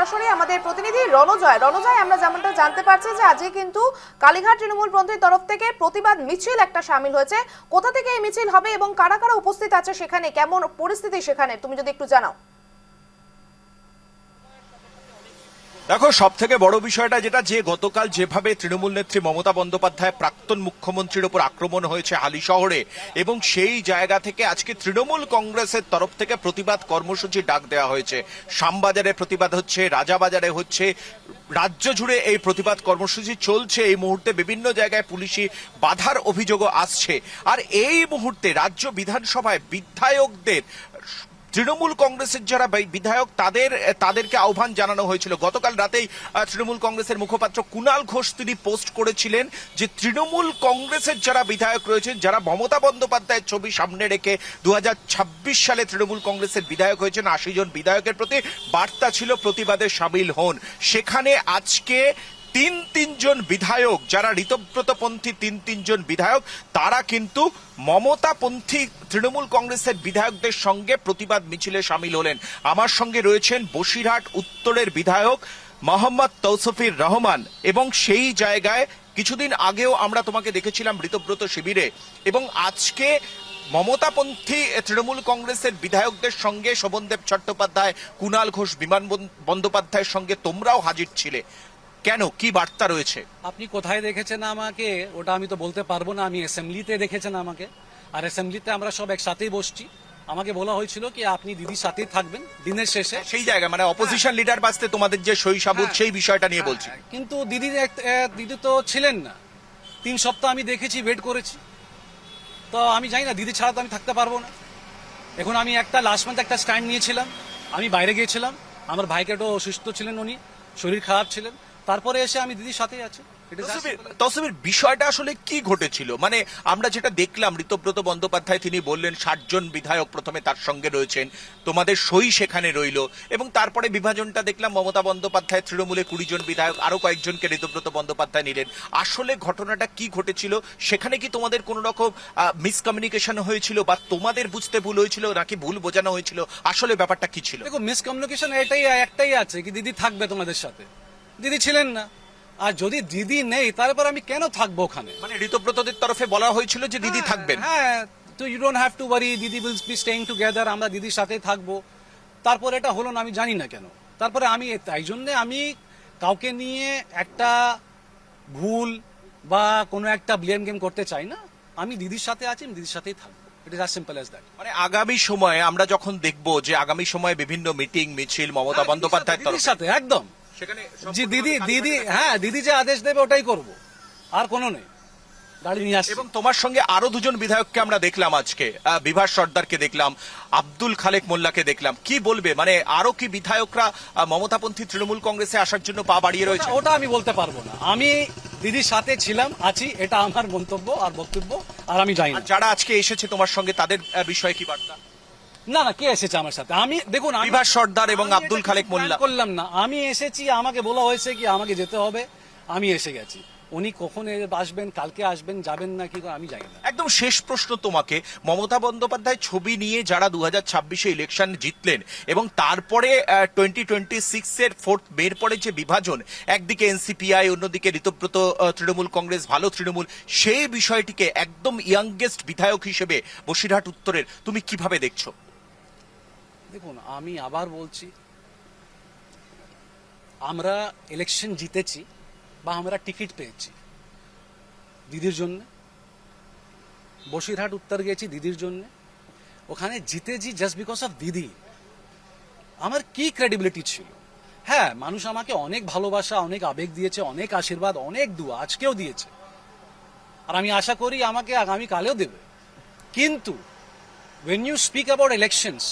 সরাসরি আমাদের প্রতিনিধি রণজয় আমরা যেমনটা জানতে পারছি যে আজকে কিন্তু কালীঘাট তৃণমূলপন্থীর তরফ থেকে প্রতিবাদ মিছিল একটা শামিল হয়েছে। কোথা থেকে এই মিছিল হবে এবং কারা কারা উপস্থিত আছে সেখানে, কেমন পরিস্থিতি সেখানে, তুমি যদি একটু জানাও। দেখো, সব থেকে বড় বিষয়টা যেটা, যে গতকাল যেভাবে তৃণমূল নেত্রী মমতা বন্দ্যোপাধ্যায় প্রাক্তন মুখ্যমন্ত্রীর উপর আক্রমণ হয়েছে হালি শহরে, এবং সেই জায়গা থেকে আজকে তৃণমূল কংগ্রেসের তরফ থেকে প্রতিবাদ কর্মসূচি ডাক দেওয়া হয়েছে। শ্যামবাজারে প্রতিবাদ হচ্ছে, রাজাবাজারে হচ্ছে, রাজ্য জুড়ে এই প্রতিবাদ কর্মসূচি চলছে। এই মুহূর্তে বিভিন্ন জায়গায় পুলিশি বাধার অভিযোগও আসছে। আর এই মুহূর্তে রাজ্য বিধানসভায় বিধায়কদের, তৃণমূল কংগ্রেসের যারা বিধায়ক তাদেরকে আহ্বান জানানো হয়েছিল। গতকাল রাতেই তৃণমূল কংগ্রেসের মুখপাত্র কুণাল ঘোষ তিনি পোস্ট করেছিলেন যে তৃণমূল কংগ্রেসের যারা বিধায়ক রয়েছেন, যারা মমতা বন্দ্যোপাধ্যায়ের ছবি সামনে রেখে 2026 সালে তৃণমূল কংগ্রেসের বিধায়ক হয়েছেন, 80 জন বিধায়কের প্রতি বার্তা ছিল প্রতিবাদে সামিল হন। সেখানে আজকে তিনজন বিধায়ক, যারা ঋতব্রতপন্থী তিনজন বিধায়ক, তারা কিন্তু মমতাপন্থী তৃণমূল কংগ্রেসের বিধায়কদের সঙ্গে প্রতিবাদ মিছিলে সামিল হলেন। আমার সঙ্গে রয়েছেন বসিরহাট উত্তরের বিধায়ক মোহাম্মদ তৌসিফুর রহমান, এবং সেই জায়গায় কিছুদিন আগেও আমরা তোমাকে দেখেছিলাম ঋতব্রত শিবিরে, এবং আজকে মমতাপন্থী তৃণমূল কংগ্রেসের বিধায়কদের সঙ্গে শোভনদেব চট্টোপাধ্যায়, কুণাল ঘোষ, বিমান বন্দ্যোপাধ্যায়ের সঙ্গে তোমরাও হাজির ছিলে। কেন, কি বার্তা রয়েছে? আপনি কোথায় দেখেছেন আমাকে ওটা আমি তো বলতে পারবো না। আমি অ্যাসেম্বলিতে দেখেছেন আমাকে, আর অ্যাসেম্বলিতে আমরা সব একসাথেই বসছি। আমাকে বলা হয়েছিল কি আপনি দিদির সাথেই থাকবেন দিনের শেষে। সেই জায়গা মানে অপোজিশন লিডার বাঁচতে তোমাদের যে শৈশাবুত, সেই বিষয়টা নিয়ে বলছি। কিন্তু দিদি তো ছিলেন না। 3 সপ্তাহ আমি দেখেছি, ওয়েট করেছি। তো আমি জানি না, দিদি ছাড়া তো আমি থাকতে পারবো না। এখন আমি লাস্ট মান্থ একটা স্ট্যান্ড নিয়েছিলাম। আমি বাইরে গিয়েছিলাম, আমার ভাইকে একটু অসুস্থ ছিলেন, উনি শরীর খারাপ ছিলেন, তারপরে এসে আমি দিদির সাথেই আছি। তসবির, বিষয়টা আসলে কি ঘটেছিল? মানে আমরা যেটা দেখলাম, ঋতব্রত বন্দ্যোপাধ্যায় তিনি বললেন 60 জন বিধায়ক প্রথমে তার সঙ্গে রয়েছেন, তোমাদের সই সেখানে রইল, এবং তারপরে বিভাজনটা দেখলাম মমতা বন্দ্যোপাধ্যায় তৃণমূলে 20 জন বিধায়ক, আরো কয়েকজনকে ঋতব্রত বন্দ্যোপাধ্যায় নিলেন। আসলে ঘটনাটা কি ঘটেছিল? সেখানে কি তোমাদের কোন রকম মিসকমিউনিকেশন হয়েছিল, বা তোমাদের বুঝতে ভুল হয়েছিল, নাকি ভুল বোঝানো হয়েছিল? আসলে ব্যাপারটা কি ছিল? দেখো, মিসকমিউনিকেশন একটাই আছে কি দিদি থাকবে তোমাদের সাথে। দিদি ছিলেন না, আর যদি দিদি নেই তারপর আমি কেন থাকবো ওখানে? মানে ঋতব্রতদের তরফে বলা হয়েছিল যে দিদি থাকবেন। হ্যাঁ, তো you don't have to worry, দিদি উইল বি স্টেইং টুগেদার, আমরা দিদির সাথেই থাকবো। তারপর এটা হলো না, আমি জানি না কেন। তারপরে আমি তাই জন্য আমি কাউকে নিয়ে একটা ভুল বা কোনো একটা ব্লেম গেম করতে চাই না। আমি দিদির সাথে আছি, আমি দিদির সাথেই থাকবো। It is as simple as that. মানে আগামী সময়ে আমরা যখন দেখবো যে আগামী সময়ে বিভিন্ন মিটিং মিছিল মমতা বন্দ্যোপাধ্যায়ের দিদির সাথে একদম জি, দিদি যে আদেশ দেবে ওটাই করব, আর কোনো নেই। গাড়ি নিয়ে আসছি। এবং তোমার সঙ্গে আরো 2 জন বিধায়ককে আমরা দেখলাম আজকে, বিভাস সর্দারকে দেখলাম, আব্দুল খালেক মোল্লাকে দেখলাম। কি বলবে, মানে আরো কি বিধায়করা মমতাপন্থী তৃণমূল কংগ্রেসে আসার জন্য পা বাড়িয়ে রয়েছে? ওটা আমি বলতে পারবো না। আমি দিদির সাথে ছিলাম, আছি, এটা আমার মন্তব্য আর বক্তব্য, আর আমি জানি না। যারা আজকে এসেছে তোমার সঙ্গে, তাদের বিষয়ে কি বার্তা? না, কে এসেছে আমার সাথে? আমি দেখুন, বিভাস সর্দার এবং আব্দুল খালেক মোল্লা করলাম না। আমি এসেছি, আমাকে বলা হয়েছে কি আমাকে যেতে হবে, আমি এসে গেছি। উনি কখন আসবেন, কালকে আসবেন, যাবেন না কি আমি জানি না। একদম শেষ প্রশ্ন তোমাকে, মমতা বন্দ্যোপাধ্যায় ছবি নিয়ে যারা 2026-এ ইলেকশন জিতলেন, এবং তারপরে 2026-এর 4th মের পরে যে বিভাজন, একদিকে এনসিপিআই, অন্যদিকে ঋতব্রত তৃণমূল কংগ্রেস, ভালো তৃণমূল, সেই বিষয়টিকে একদম ইয়াংগেস্ট বিধায়ক হিসেবে বসিরহাট উত্তরের তুমি কিভাবে দেখছো? দেখুন, আমি আবার বলছি, আমরা ইলেকশন জিতেছি বা আমরা টিকিট পেয়েছি দিদির জন্য। বসিরহাট উত্তর গেছি দিদির জন্য, ওখানে জিতেছি জাস্ট বিকজ অফ দিদি। আমার কি ক্রেডিবিলিটি ছিল? হ্যাঁ, মানুষ আমাকে অনেক ভালোবাসা, অনেক আবেগ দিয়েছে, অনেক আশীর্বাদ, অনেক দোয়া আজকেও দিয়েছে, আর আমি আশা করি আমাকে আগামীকালেও দেবে। কিন্তু when you speak about elections,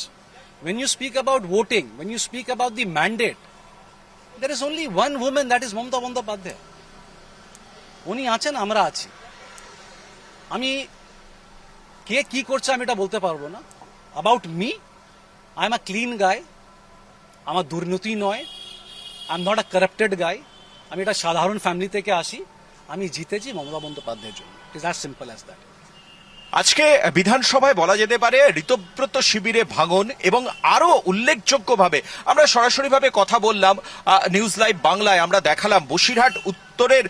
when you speak about voting, when you speak about the mandate, there is only one woman, that is Mamata Bandyopadhyay. উনি আছেন, আমরা আছি। আমি কে কি করছে আমি এটা বলতে পারবো না। About me, I am a clean guy, আমার দুর্নীতি নয়, I am not a corrupted guy. আমি একটা সাধারণ ফ্যামিলি থেকে আসি। আমি জিতেছি মমতা বন্দ্যোপাধ্যায়ের জন্য। It is as simple as that. আজকে বিধানসভায় বলা যেতে পারে ঋতব্রত শিবিরে ভাঙন এবং আরো উল্লেখযোগ্যভাবে আমরা সরাসরিভাবে কথা বললাম নিউজ লাইভ বাংলায়, আমরা দেখালাম বসিরহাট উত্তরের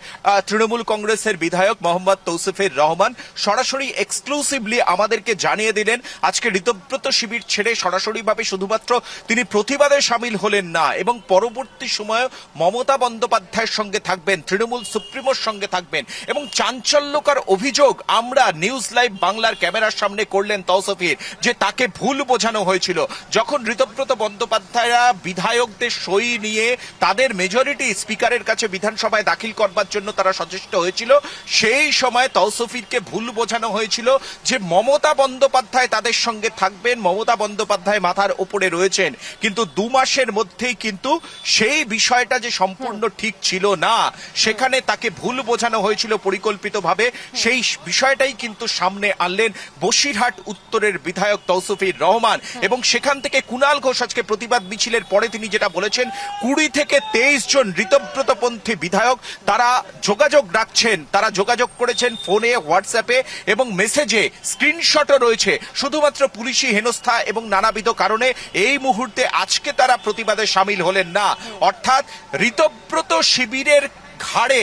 তৃণমূল কংগ্রেসের বিধায়ক মোহাম্মদ তৌসিফুর রহমান সরাসরি এক্সক্লুসিভলি আমাদেরকে জানিয়ে দিলেন আজকে ঋতব্রত শিবির ছেড়ে সরাসরিভাবে শুধুমাত্র তিনি প্রতিবাদে সামিল হলেন না এবং পরবর্তী সময়ে মমতা বন্দ্যোপাধ্যায়ের সঙ্গে থাকবেন, তৃণমূল সুপ্রিমোর সঙ্গে থাকবেন এবং চাঞ্চল্যকর অভিযোগ আমরা নিউজ লাইভ বাংলার ক্যামেরার সামনে করলেন তৌসিফুর যে তাকে ভুল বোঝানো হয়েছিল। যখন ঋতব্রত বন্দ্যোপাধ্যায়রা বিধায়কদের সই নিয়ে তাদের মেজরিটি স্পিকারের কাছে বিধানসভায় দাখিল করবার জন্য তারা সচেষ্ট হয়েছিল, সেই সময় তৌসিফুরকে ভুল বোঝানো হয়েছিল যে মমতা বন্দ্যোপাধ্যায় তাদের সঙ্গে থাকবেন, মমতা বন্দ্যোপাধ্যায় মাথার উপরে রয়েছেন। কিন্তু 2 মাসের মধ্যেই কিন্তু সেই বিষয়টা যে সম্পূর্ণ ঠিক ছিল না, সেখানে তাকে ভুল বোঝানো হয়েছিল পরিকল্পিতভাবে। সেই বিষয়টাই কিন্তু সামনে আনলেন বসিরহাট উত্তরের বিধায়ক তৌসিফুর রহমান এবং সেখান থেকে কুণাল ঘোষ আজকে প্রতিবাদ মিছিলের পরে তিনি যেটা বলেছেন 20 থেকে 23 জন ঋতব্রতপন্থী বিধায়ক তারা যোগাযোগ রাখছেন, তারা যোগাযোগ করেছেন ফোনে, হোয়াটসঅ্যাপে এবং মেসেজে, স্ক্রিনশটও রয়েছে। শুধুমাত্র পুলিশি হেনস্থা এবং নানাবিধ কারণে এই মুহূর্তে আজকে তারা প্রতিবাদে সামিল হলেন না। অর্থাৎ ঋতব্রত শিবিরের ঘাড়ে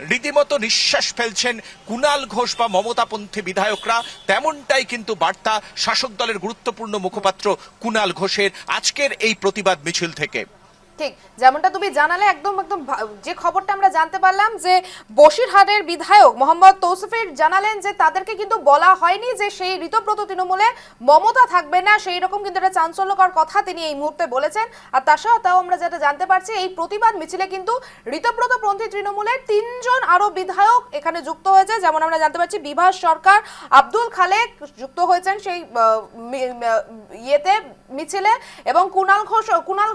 রীতিমতো নিঃশ্বাস ফেলছেন কুণাল ঘোষ বা মমতাপন্থী বিধায়করা, তেমনটাই কিন্তু বার্তা শাসক দলের গুরুত্বপূর্ণ মুখপাত্র কুণাল ঘোষের আজকের এই প্রতিবাদ মিছিল থেকে। ঠিক যেমনটা তুমি জানালে একদম যে খবরটা আমরা জানতে পারলাম যে বসিরহাটের বিধায়ক মোহাম্মদ তৌসিফুর জানালেন যে তাদেরকে কিন্তু বলা হয়নি যে সেই ঋতব্রত তৃণমূলে মমতা থাকবে না, সেই রকম কিন্তু একটা চাঞ্চল্যকর কথা তিনি এই মুহূর্তে বলেছেন। আর তার সাথেও আমরা যেটা জানতে পারছি এই প্রতিবাদ মিছিলে কিন্তু ঋতব্রত পন্থী তৃণমূলের 3 জন আরো বিধায়ক এখানে যুক্ত হয়েছে। যেমন আমরা জানতে পারছি বিভাস সরকার, আব্দুল খালেক যুক্ত হয়েছেন সেই ইয়েতে মিছিলে এবং কুণাল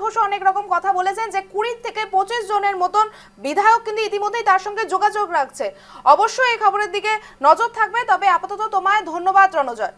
ঘোষ অনেক রকম কথা বলেছেন যে 20 থেকে 25 জনের মতন বিধায়ক কিন্তু ইতিমধ্যেই তার সঙ্গে যোগাযোগ রাখছে। অবশ্যই এই খবরের দিকে নজর থাকবে। তবে আপাতত তোমায় ধন্যবাদ রণজয়।